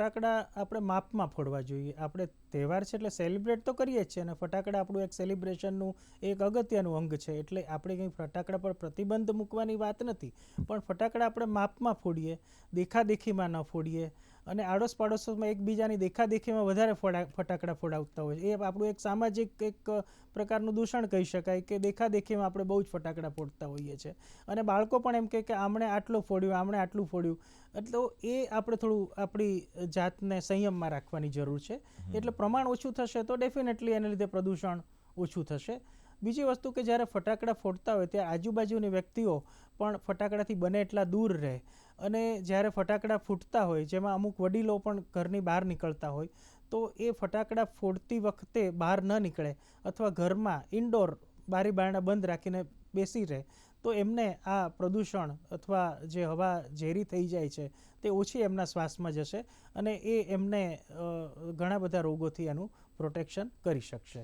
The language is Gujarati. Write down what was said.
ફટાકડા આપણે માપમાં ફોડવા જોઈએ. આપણે તહેવાર છે એટલે સેલિબ્રેટ તો કરીએ જ છીએ, અને ફટાકડા આપણું એક સેલિબ્રેશનનું એક અગત્યનું અંગ છે. એટલે આપણે કંઈ ફટાકડા પર પ્રતિબંધ મૂકવાની વાત નથી, પણ ફટાકડા આપણે માપમાં ફોડીએ, દેખાદેખીમાં ન ફોડીએ. અને આડોશ પાડોશમાં એકબીજાની દેખાદેખીમાં વધારે ફટાકડા ફોડાવતા હોય છે. એ આપણું એક સામાજિક એક પ્રકારનું દૂષણ કહી શકાય કે દેખાદેખીમાં આપણે બહુ જ ફટાકડા ફોડતા હોઈએ છીએ. અને બાળકો પણ એમ કહે કે આમણે આટલું ફોડ્યું, આમણે આટલું ફોડ્યું. એટલે એ આપણે થોડું આપણી જાતને સંયમમાં રાખવાની જરૂર છે. એટલે પ્રમાણ ઓછું થશે તો ડેફિનેટલી એને લીધે પ્રદૂષણ ઓછું થશે. બીજી વસ્તુ કે જ્યારે ફટાકડા ફોડતા હોય ત્યારે આજુબાજુની વ્યક્તિઓ પણ ફટાકડાથી બને એટલા દૂર રહે. અને જ્યારે ફટાકડા ફૂટતા હોય, જેમાં અમુક વડીલો પણ ઘરની બહાર નીકળતા હોય, તો એ ફટાકડા ફોડતી વખતે બહાર ન નીકળે અથવા ઘરમાં ઇન્ડોર બારી બારણા બંધ રાખીને બેસી રહે, તો એમને આ પ્રદૂષણ અથવા જે હવા ઝેરી થઈ જાય છે તે ઓછી એમના શ્વાસમાં જશે, અને એ એમને ઘણા બધા રોગોથી એનું પ્રોટેક્શન કરી શકશે.